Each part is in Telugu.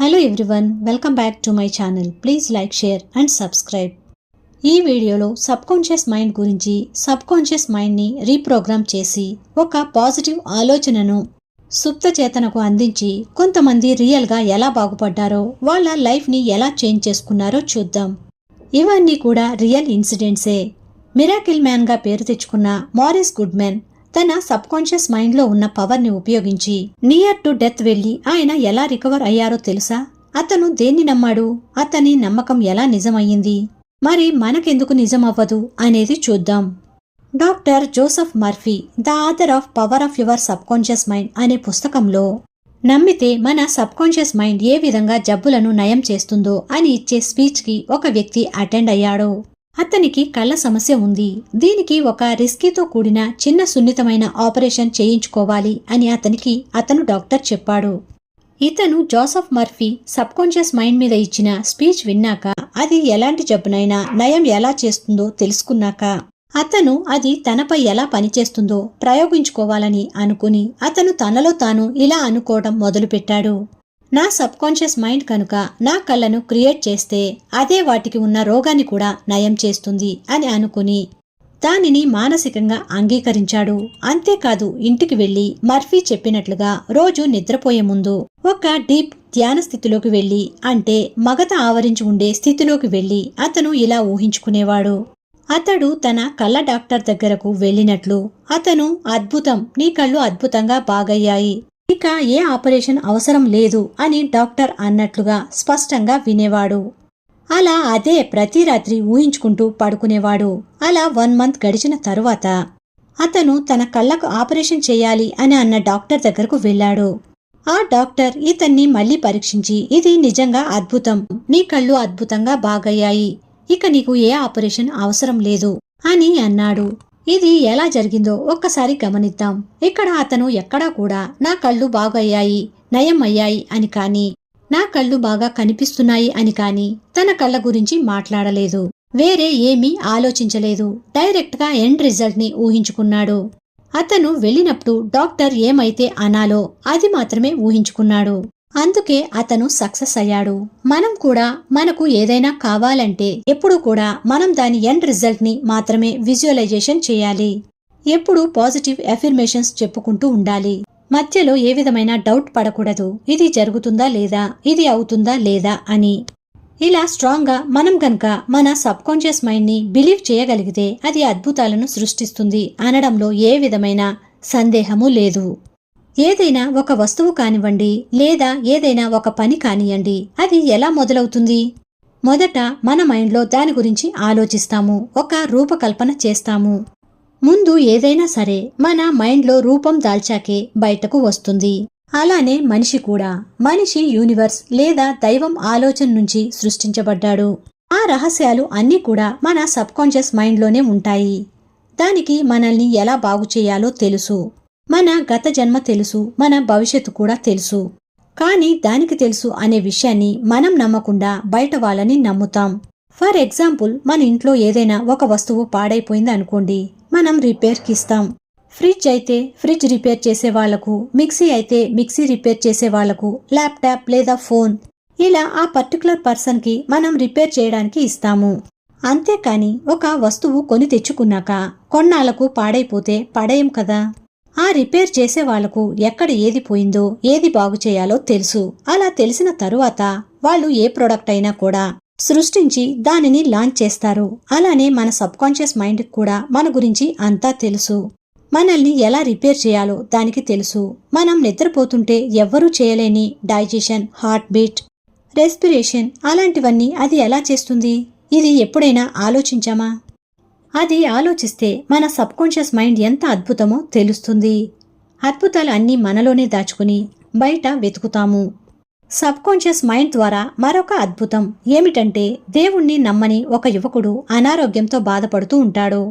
Hello everyone, welcome back to my channel. Please like, share and subscribe. ఈ వీడియోలో సబ్కాన్షియస్ మైండ్ గురించి, సబ్కాన్షియస్ మైండ్ని రీప్రోగ్రామ్ చేసి ఒక పాజిటివ్ ఆలోచనను సుప్త చేతనకు అందించి కొంతమంది రియల్గా ఎలా బాగుపడ్డారో, వాళ్ళ లైఫ్ని ఎలా చేంజ్ చేసుకున్నారో చూద్దాం. ఇవన్నీ కూడా రియల్ ఇన్సిడెంట్సే. మిరాకిల్ మ్యాన్గా పేరు తెచ్చుకున్న మారిస్ గుడ్మెన్ తన సబ్కాన్షియస్ మైండ్లో ఉన్న పవర్ని ఉపయోగించి నియర్ టు డెత్ వెళ్లి ఆయన ఎలా రికవర్ అయ్యారో తెలుసా? అతను దేన్ని నమ్మాడు? అతని నమ్మకం ఎలా నిజమయ్యింది? మరి మనకెందుకు నిజమవ్వదు అనేది చూద్దాం. Doctor Joseph Murphy, the author of power of your subconscious mind అనే పుస్తకంలో నమ్మితే మన సబ్కాన్షియస్ మైండ్ ఏ విధంగా జబ్బులను నయం చేస్తుందో అని ఇచ్చే స్పీచ్కి ఒక వ్యక్తి అటెండ్ అయ్యాడు. అతనికి కళ్ళ సమస్య ఉంది. దీనికి ఒక రిస్కీతో కూడిన చిన్న సున్నితమైన ఆపరేషన్ చేయించుకోవాలి అని అతను డాక్టర్ చెప్పాడు. ఇతను జోసెఫ్ మర్ఫీ సబ్కాన్షియస్ మైండ్ మీద ఇచ్చిన స్పీచ్ విన్నాక, అది ఎలాంటి జబ్బునైనా నయం ఎలా చేస్తుందో తెలుసుకున్నాక, అతను అది తనపై ఎలా పనిచేస్తుందో ప్రయోగించుకోవాలని అనుకుని అతను తనలో తాను ఇలా అనుకోవడం మొదలుపెట్టాడు. నా సబ్కాన్షియస్ మైండ్ కనుక నా కళ్ళను క్రియేట్ చేస్తే అదే వాటికి ఉన్న రోగాన్ని కూడా నయం చేస్తుంది అని అనుకుని దానిని మానసికంగా అంగీకరించాడు. అంతేకాదు, ఇంటికి వెళ్లి మర్ఫీ చెప్పినట్లుగా రోజు నిద్రపోయే ముందు ఒక డీప్ ధ్యాన స్థితిలోకి వెళ్లి, అంటే మగత ఆవరించి ఉండే స్థితిలోకి వెళ్లి అతను ఇలా ఊహించుకునేవాడు. అతడు తన కళ్ళ డాక్టర్ దగ్గరకు వెళ్ళినట్లు, అతను అద్భుతం, నీ కళ్ళు అద్భుతంగా బాగయ్యాయి, ఇక ఏ ఆపరేషన్ అవసరం లేదు అని డాక్టర్ అన్నట్లుగా స్పష్టంగా వినేవాడు. అలా అదే ప్రతి రాత్రి ఊహించుకుంటూ పడుకునేవాడు. అలా 1 మంత్ గడిచిన తరువాత అతను తన కళ్ళకు ఆపరేషన్ చేయాలి అని అన్న డాక్టర్ దగ్గరకు వెళ్ళాడు. ఆ డాక్టర్ ఇతన్ని మళ్లీ పరీక్షించి, ఇది నిజంగా అద్భుతం, నీ కళ్ళు అద్భుతంగా బాగయ్యాయి, ఇక నీకు ఏ ఆపరేషన్ అవసరం లేదు అని అన్నాడు. ఇది ఎలా జరిగిందో ఒక్కసారి గమనిద్దాం. ఇక్కడ అతను ఎక్కడా కూడా నా కళ్ళు బాగయ్యాయి, నయం అయ్యాయి అని కానీ, నా కళ్ళు బాగా కనిపిస్తున్నాయి అని కానీ తన కళ్ళ గురించి మాట్లాడలేదు. వేరే ఏమీ ఆలోచించలేదు. డైరెక్ట్ గా ఎండ్ రిజల్ట్ ని ఊహించుకున్నాడు. అతను వెళ్ళినప్పుడు డాక్టర్ ఏమైతే అనాలో అది మాత్రమే ఊహించుకున్నాడు. అందుకే అతను సక్సెస్ అయ్యాడు. మనం కూడా మనకు ఏదైనా కావాలంటే ఎప్పుడు కూడా మనం దాని ఎండ్ రిజల్ట్ ని మాత్రమే విజువలైజేషన్ చేయాలి. ఎప్పుడు పాజిటివ్ ఎఫర్మేషన్స్ చెప్పుకుంటూ ఉండాలి. మధ్యలో ఏ విధమైన డౌట్ పడకూడదు, ఇది జరుగుతుందా లేదా, ఇది అవుతుందా లేదా అని. ఇలా స్ట్రాంగ్ గా మనం గనక మన సబ్కాన్షియస్ మైండ్ ని బిలీవ్ చేయగలిగితే అది అద్భుతాలను సృష్టిస్తుంది అనడంలో ఏ విధమైన సందేహము లేదు. ఏదైనా ఒక వస్తువు కానివ్వండి, లేదా ఏదైనా ఒక పని కానివ్వండి, అది ఎలా మొదలవుతుంది? మొదట మన మైండ్లో దాని గురించి ఆలోచిస్తాము, ఒక రూపకల్పన చేస్తాము. ముందు ఏదైనా సరే మన మైండ్లో రూపం దాల్చాకే బయటకు వస్తుంది. అలానే మనిషి కూడా. మనిషి యూనివర్స్ లేదా దైవం ఆలోచన నుంచి సృష్టించబడ్డాడు. ఆ రహస్యాలు అన్నీ కూడా మన సబ్కాన్షియస్ మైండ్లోనే ఉంటాయి. దానికి మనల్ని ఎలా బాగు చేయాలో తెలుసు. మన గత జన్మ తెలుసు, మన భవిష్యత్తు కూడా తెలుసు. కానీ దానికి తెలుసు అనే విషయాన్ని మనం నమ్మకుండా బయట వాళ్ళని నమ్ముతాం. ఫర్ ఎగ్జాంపుల్, మన ఇంట్లో ఏదైనా ఒక వస్తువు పాడైపోయింది అనుకోండి, మనం రిపేర్కి ఇస్తాం. ఫ్రిడ్జ్ అయితే ఫ్రిడ్జ్ రిపేర్ చేసే వాళ్లకు, మిక్సీ అయితే మిక్సీ రిపేర్ చేసే వాళ్లకు, ల్యాప్టాప్ లేదా ఫోన్, ఇలా ఆ పర్టికులర్ పర్సన్ కి మనం రిపేర్ చేయడానికి ఇస్తాము. అంతేకాని ఒక వస్తువు కొని తెచ్చుకున్నాక కొన్నాళ్లకు పాడైపోతే పడేయం కదా. ఆ రిపేర్ చేసే వాళ్లకు ఎక్కడ ఏది పోయిందో, ఏది బాగు చేయాలో తెలుసు. అలా తెలిసిన తరువాత వాళ్ళు ఏ ప్రోడక్ట్ అయినా కూడా సృష్టించి దానిని లాంచ్ చేస్తారు. అలానే మన సబ్కాన్షియస్ మైండ్ కూడా మన గురించి అంతా తెలుసు. మనల్ని ఎలా రిపేర్ చేయాలో దానికి తెలుసు. మనం నిద్రపోతుంటే ఎవ్వరూ చేయలేని డైజెషన్, హార్ట్ బీట్, రెస్పిరేషన్ అలాంటివన్నీ అది ఎలా చేస్తుంది? ఇది ఎప్పుడైనా ఆలోచించామా? అది ఆలోచిస్తే మన సబ్కాన్షియస్ మైండ్ ఎంత అద్భుతమో తెలుస్తుంది. అద్భుతాలు అన్నీ మనలోనే దాచుకుని బయట వెతుకుతాము. సబ్కాన్షియస్ మైండ్ ద్వారా మరొక అద్భుతం ఏమిటంటే, దేవుణ్ణి నమ్మని ఒక యువకుడు అనారోగ్యంతో బాధపడుతూ ఉంటాడు.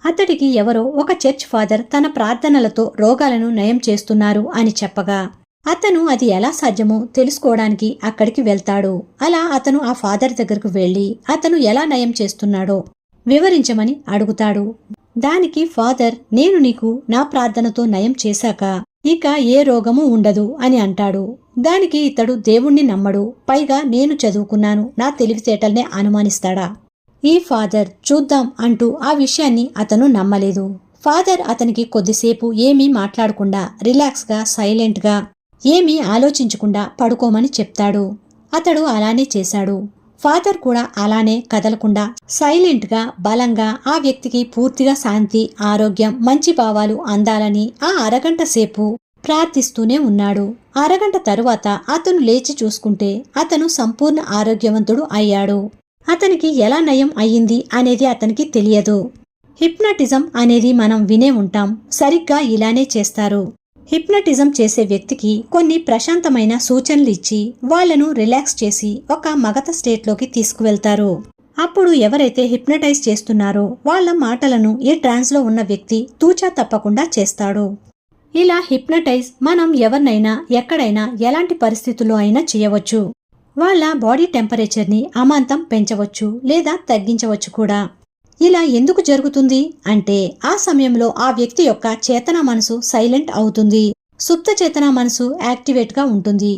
అతడికి ఎవరో ఒక చర్చ్ ఫాదర్ తన ప్రార్థనలతో రోగాలను నయం చేస్తున్నారు అని చెప్పగా, అతను అది ఎలా సాధ్యమో తెలుసుకోవడానికి అక్కడికి వెళ్తాడు. అలా అతను ఆ ఫాదర్ దగ్గరకు వెళ్లి అతను ఎలా నయం చేస్తున్నాడో వివరించమని అడుగుతాడు. దానికి ఫాదర్, నేను నీకు నా ప్రార్థనతో నయం చేశాక ఇక ఏ రోగము ఉండదు అని అంటాడు. దానికి ఇతడు దేవుణ్ణి నమ్మడు. పైగా నేను చదువుకున్నాను, నా తెలివితేటల్నే అనుమానిస్తాడా? ఈ ఫాదర్ చూద్దాం అంటూ ఆ విషయాన్ని అతను నమ్మలేదు. ఫాదర్ అతనికి కొద్దిసేపు ఏమీ మాట్లాడకుండా రిలాక్స్గా సైలెంట్గా ఏమీ ఆలోచించకుండా పడుకోమని చెప్తాడు. అతడు అలానే చేశాడు. ఫాదర్ కూడా అలానే కదలకుండా సైలెంట్గా బలంగా ఆ వ్యక్తికి పూర్తిగా శాంతి, ఆరోగ్యం, మంచి భావాలు అందాలని ఆ అరగంట సేపు ప్రార్థిస్తూనే ఉన్నాడు. అరగంట తరువాత అతను లేచి చూసుకుంటే అతను సంపూర్ణ ఆరోగ్యవంతుడు అయ్యాడు. అతనికి ఎలా నయం అయ్యింది అనేది అతనికి తెలియదు. హిప్నటిజం అనేది మనం వినే ఉంటాం. సరిగ్గా ఇలానే చేస్తారు. హిప్నటిజం చేసే వ్యక్తికి కొన్ని ప్రశాంతమైన సూచనలు ఇచ్చి వాళ్లను రిలాక్స్ చేసి ఒక మగత స్టేట్లోకి తీసుకువెళ్తారు. అప్పుడు ఎవరైతే హిప్నటైజ్ చేస్తున్నారో వాళ్ల మాటలను ఈ ట్రాన్స్లో ఉన్న వ్యక్తి తూచా తప్పకుండా చేస్తాడు. ఇలా హిప్నటైజ్ మనం ఎవరినైనా ఎక్కడైనా ఎలాంటి పరిస్థితుల్లో అయినా చేయవచ్చు. వాళ్ల బాడీ టెంపరేచర్ని అమాంతం పెంచవచ్చు లేదా తగ్గించవచ్చు కూడా. ఇలా ఎందుకు జరుగుతుంది అంటే ఆ సమయంలో ఆ వ్యక్తి యొక్క చేతన మనసు సైలెంట్ అవుతుంది, సుప్త చేతన మనసు యాక్టివేట్గా ఉంటుంది.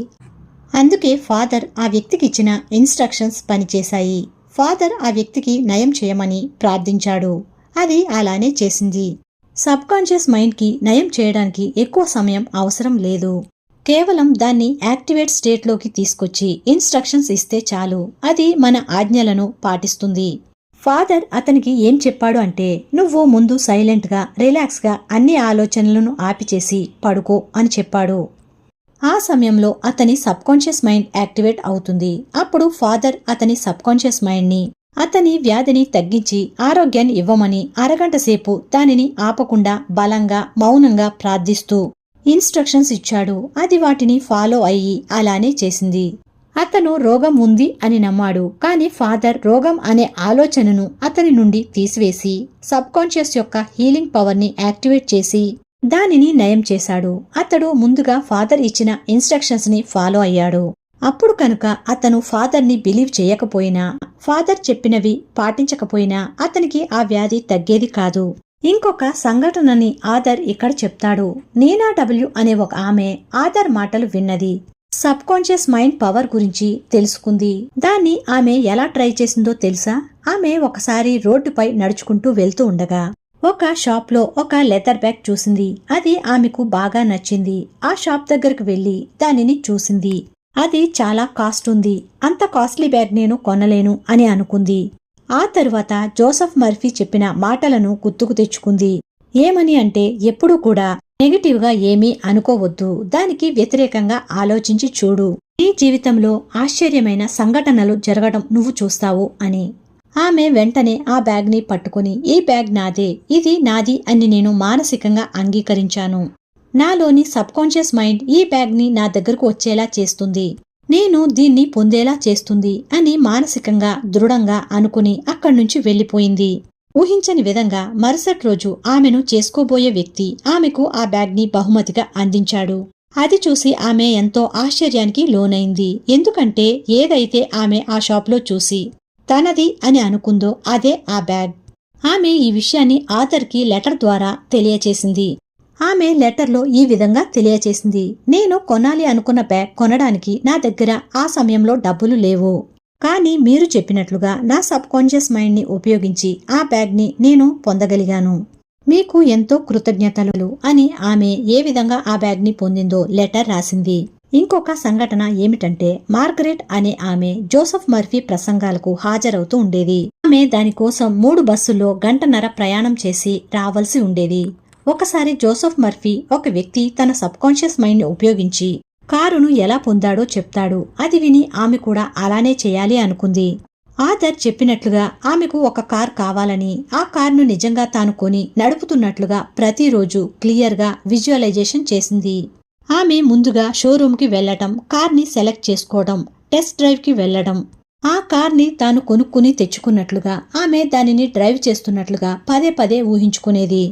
అందుకే ఫాదర్ ఆ వ్యక్తికి ఇచ్చిన ఇన్స్ట్రక్షన్స్ పనిచేశాయి. ఫాదర్ ఆ వ్యక్తికి నయం చేయమని ప్రార్థించాడు. అది అలానే చేసింది. సబ్ కాన్షియస్ మైండ్కి నయం చేయడానికి ఎక్కువ సమయం అవసరం లేదు. కేవలం దాన్ని యాక్టివేట్ స్టేట్లోకి తీసుకొచ్చి ఇన్స్ట్రక్షన్స్ ఇస్తే చాలు, అది మన ఆజ్ఞలను పాటిస్తుంది. ఫాదర్ అతనికి ఏం చెప్పాడు అంటే, నువ్వు ముందు సైలెంట్గా రిలాక్స్గా అన్ని ఆలోచనలను ఆపిచేసి పడుకో అని చెప్పాడు. ఆ సమయంలో అతని సబ్కాన్షియస్ మైండ్ యాక్టివేట్ అవుతుంది. అప్పుడు ఫాదర్ అతని సబ్కాన్షియస్ మైండ్ని అతని వ్యాధిని తగ్గించి ఆరోగ్యాన్ని ఇవ్వమని అరగంట సేపు దానిని ఆపకుండా బలంగా మౌనంగా ప్రార్థిస్తూ ఇన్స్ట్రక్షన్స్ ఇచ్చాడు. అది వాటిని ఫాలో అయ్యి అలానే చేసింది. అతను రోగం ఉంది అని నమ్మాడు. కానీ ఫాదర్ రోగం అనే ఆలోచనను అతని నుండి తీసివేసి సబ్కాన్షియస్ యొక్క హీలింగ్ పవర్ని యాక్టివేట్ చేసి దానిని నయం చేశాడు. అతడు ముందుగా ఫాదర్ ఇచ్చిన ఇన్స్ట్రక్షన్స్ ని ఫాలో అయ్యాడు. అప్పుడు కనుక అతను ఫాదర్ని బిలీవ్ చేయకపోయినా, ఫాదర్ చెప్పినవి పాటించకపోయినా అతనికి ఆ వ్యాధి తగ్గేది కాదు. ఇంకొక సంఘటనని ఆదర్ ఇక్కడ చెప్తాడు. నీనా డబ్ల్యూ అనే ఒక ఆమె ఆదర్ మాటలు విన్నది. సబ్ కాన్షియస్ మైండ్ పవర్ గురించి తెలుసుకుంది. దాన్ని ఆమె ఎలా ట్రై చేసిందో తెలుసా? ఆమె ఒకసారి రోడ్డుపై నడుచుకుంటూ వెళ్తూ ఉండగా ఒక షాప్ లో ఒక లెదర్ బ్యాగ్ చూసింది. అది ఆమెకు బాగా నచ్చింది. ఆ షాప్ దగ్గరకు వెళ్లి దానిని చూసింది. అది చాలా కాస్ట్ ఉంది, అంత కాస్ట్లీ బ్యాగ్ నేను కొనలేను అని అనుకుంది. ఆ తరువాత జోసెఫ్ మర్ఫీ చెప్పిన మాటలను గుర్తుకు తెచ్చుకుంది. ఏమని అంటే, ఎప్పుడూ కూడా నెగటివ్ గా ఏమీ అనుకోవద్దు, దానికి వ్యతిరేకంగా ఆలోచించి చూడు. నీ జీవితంలో ఆశ్చర్యమైన సంఘటనలు జరగడం నువ్వు చూస్తావు అని. ఆమె వెంటనే ఆ బ్యాగ్ ని పట్టుకుని, ఈ బ్యాగ్ నాదే, ఇది నాది అని నేను మానసికంగా అంగీకరించాను. నాలోని సబ్ కాన్షియస్ మైండ్ ఈ బ్యాగ్ ని నా దగ్గరకు వచ్చేలా చేస్తుంది, నేను దీన్ని పొందేలా చేస్తుంది అని మానసికంగా దృఢంగా అనుకుని అక్కడ్నుంచి వెళ్లిపోయింది. ఊహించని విధంగా మరుసటి రోజు ఆమెను చేసుకోబోయే వ్యక్తి ఆమెకు ఆ బ్యాగ్ ని బహుమతిగా అందించాడు. అది చూసి ఆమె ఎంతో ఆశ్చర్యానికి లోనైంది. ఎందుకంటే ఏదైతే ఆమె ఆ షాప్లో చూసి తనది అని అనుకుందో అదే ఆ బ్యాగ్. ఆమె ఈ విషయాన్ని ఆథర్కి లెటర్ ద్వారా తెలియచేసింది. ఆమె లెటర్లో ఈ విధంగా తెలియచేసింది. నేను కొనాలి అనుకున్న బ్యాగ్ కొనడానికి నా దగ్గర ఆ సమయంలో డబ్బులు లేవు. కానీ మీరు చెప్పినట్లుగా నా సబ్ కాన్షియస్ మైండ్ ని ఉపయోగించి ఆ బ్యాగ్ ని నేను పొందగలిగాను. మీకు ఎంతో కృతజ్ఞతలు అని ఆమె ఏ విధంగా ఆ బ్యాగ్ ని పొందిందో లెటర్ రాసింది. ఇంకొక సంఘటన ఏమిటంటే, మార్గరెట్ అనే ఆమె జోసెఫ్ మర్ఫీ ప్రసంగాలకు హాజరవుతూ ఉండేది. ఆమె దానికోసం 3 బస్సుల్లో గంటన్నర ప్రయాణం చేసి రావాల్సి ఉండేది. ఒకసారి జోసెఫ్ మర్ఫీ ఒక వ్యక్తి తన సబ్ కాన్షియస్ మైండ్ ని ఉపయోగించి కారును ఎలా పొందాడో చెప్తాడు. అది విని ఆమె కూడా అలానే చేయాలి అనుకుంది. ఆథర్ చెప్పినట్లుగా ఆమెకు ఒక కార్ కావాలని, ఆ కార్ను నిజంగా తాను కొని నడుపుతున్నట్లుగా ప్రతిరోజు క్లియర్గా విజువలైజేషన్ చేసింది. ఆమె ముందుగా షోరూంకి వెళ్లటం, కార్ని సెలెక్ట్ చేసుకోవడం, టెస్ట్ డ్రైవ్కి వెళ్లడం, ఆ కార్ని తాను కొనుక్కుని తెచ్చుకున్నట్లుగా ఆమె దానిని డ్రైవ్ చేస్తున్నట్లుగా పదే పదే ఊహించుకునేది.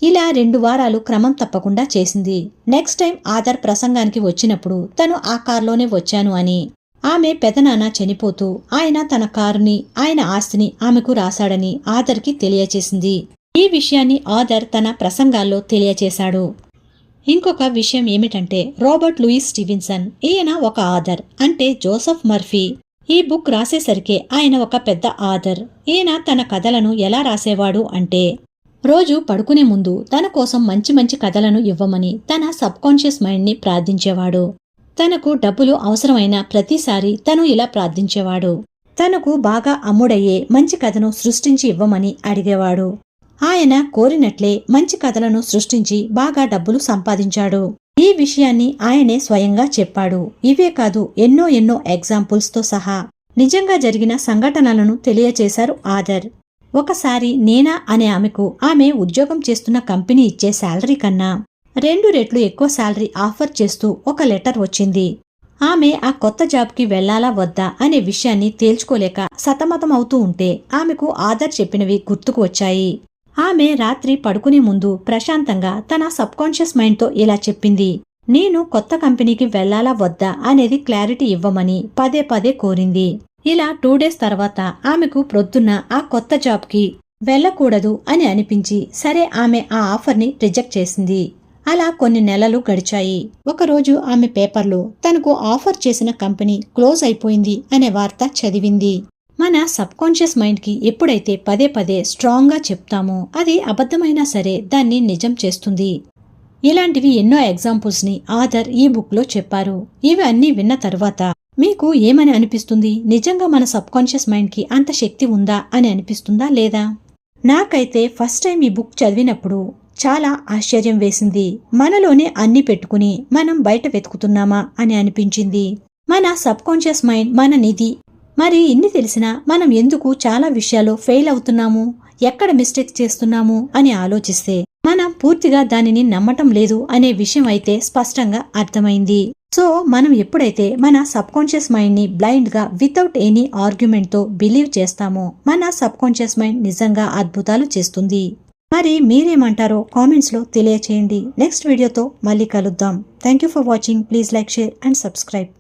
ఇలా 2 వారాలు క్రమం తప్పకుండా చేసింది. నెక్స్ట్ టైం ఆథర్ ప్రసంగానికి వచ్చినప్పుడు తను ఆ కార్లోనే వచ్చాను అని, ఆమె పెదనాన్న చనిపోతూ ఆయన తన కారుని, ఆయన ఆస్తిని ఆమెకు రాశాడని ఆథర్కి తెలియచేసింది. ఈ విషయాన్ని ఆథర్ తన ప్రసంగాల్లో తెలియచేశాడు. ఇంకొక విషయం ఏమిటంటే రాబర్ట్ లూయిస్ స్టీవెన్సన్ ఈయన ఒక ఆథర్ అంటే జోసెఫ్ మర్ఫీ. ఈ బుక్ రాసేసరికి ఆయన ఒక పెద్ద ఆథర్. ఈయన తన కథలను ఎలా రాసేవాడు అంటే రోజు పడుకునే ముందు తన కోసం మంచి మంచి కథలను ఇవ్వమని తన సబ్కాన్షియస్ మైండ్ని ప్రార్థించేవాడు. తనకు డబ్బులు అవసరమైన ప్రతిసారి తను ఇలా ప్రార్థించేవాడు. తనకు బాగా అమ్ముడయ్యే మంచి కథను సృష్టించి ఇవ్వమని అడిగేవాడు. ఆయన కోరినట్లే మంచి కథలను సృష్టించి బాగా డబ్బులు సంపాదించాడు. ఈ విషయాన్ని ఆయనే స్వయంగా చెప్పాడు. ఇవే కాదు ఎన్నో ఎగ్జాంపుల్స్ తో సహా నిజంగా జరిగిన సంఘటనలను తెలియచేశారు ఆథర్. ఒకసారి నేనా అనే ఆమెకు ఆమె ఉద్యోగం చేస్తున్న కంపెనీ ఇచ్చే శాలరీ కన్నా 2 రెట్లు ఎక్కువ శాలరీ ఆఫర్ చేస్తూ ఒక లెటర్ వచ్చింది. ఆమె ఆ కొత్త జాబ్కి వెళ్లాలా వద్దా అనే విషయాన్ని తేల్చుకోలేక సతమతమవుతూ ఉంటే ఆమెకు ఆథర్ చెప్పినవి గుర్తుకు వచ్చాయి. ఆమె రాత్రి పడుకునే ముందు ప్రశాంతంగా తన సబ్కాన్షియస్ మైండ్తో ఇలా చెప్పింది. నేను కొత్త కంపెనీకి వెళ్లాలా వద్దా అనేది క్లారిటీ ఇవ్వమని పదే పదే కోరింది. ఇలా 2 డేస్ తర్వాత ఆమెకు ప్రొద్దున్న ఆ కొత్త జాబ్కి వెళ్లకూడదు అని అనిపించి సరే ఆమె ఆ ఆఫర్ని రిజెక్ట్ చేసింది. అలా కొన్ని నెలలు గడిచాయి. ఒకరోజు ఆమె పేపర్లో తనకు ఆఫర్ చేసిన కంపెనీ క్లోజ్ అయిపోయింది అనే వార్త చదివింది. మన సబ్కాన్షియస్ మైండ్కి ఎప్పుడైతే పదే పదే స్ట్రాంగ్గా చెప్తామో అది అబద్ధమైనా సరే దాన్ని నిజం చేస్తుంది. ఇలాంటివి ఎన్నో ఎగ్జాంపుల్స్ని ఆథర్ ఈ బుక్లో చెప్పారు. ఇవి అన్నీ విన్న తర్వాత మీకు ఏమని అనిపిస్తుంది? నిజంగా మన సబ్కాన్షియస్ మైండ్కి అంత శక్తి ఉందా అని అనిపిస్తుందా లేదా? నాకైతే ఫస్ట్ టైం ఈ బుక్ చదివినప్పుడు చాలా ఆశ్చర్యం వేసింది. మనలోనే అన్ని పెట్టుకుని మనం బయట వెతుకుతున్నామా అని అనిపించింది. మన సబ్కాన్షియస్ మైండ్ మన నిధి. మరి ఇన్ని తెలిసినా మనం ఎందుకు చాలా విషయాల్లో ఫెయిల్ అవుతున్నాము, ఎక్కడ మిస్టేక్స్ చేస్తున్నాము అని ఆలోచిస్తే మనం పూర్తిగా దానిని నమ్మటం లేదు అనే విషయం అయితే స్పష్టంగా అర్థమైంది. సో మనం ఎప్పుడైతే మన సబ్కాన్షియస్ మైండ్ ని బ్లైండ్ గా వితౌట్ ఎనీ ఆర్గ్యుమెంట్ తో బిలీవ్ చేస్తామో మన సబ్కాన్షియస్ మైండ్ నిజంగా అద్భుతాలు చేస్తుంది. మరి మీరేమంటారో కామెంట్స్ లో తెలియచేయండి. నెక్స్ట్ వీడియోతో మళ్ళీ కలుద్దాం. Thank you for watching. Please like, share and subscribe.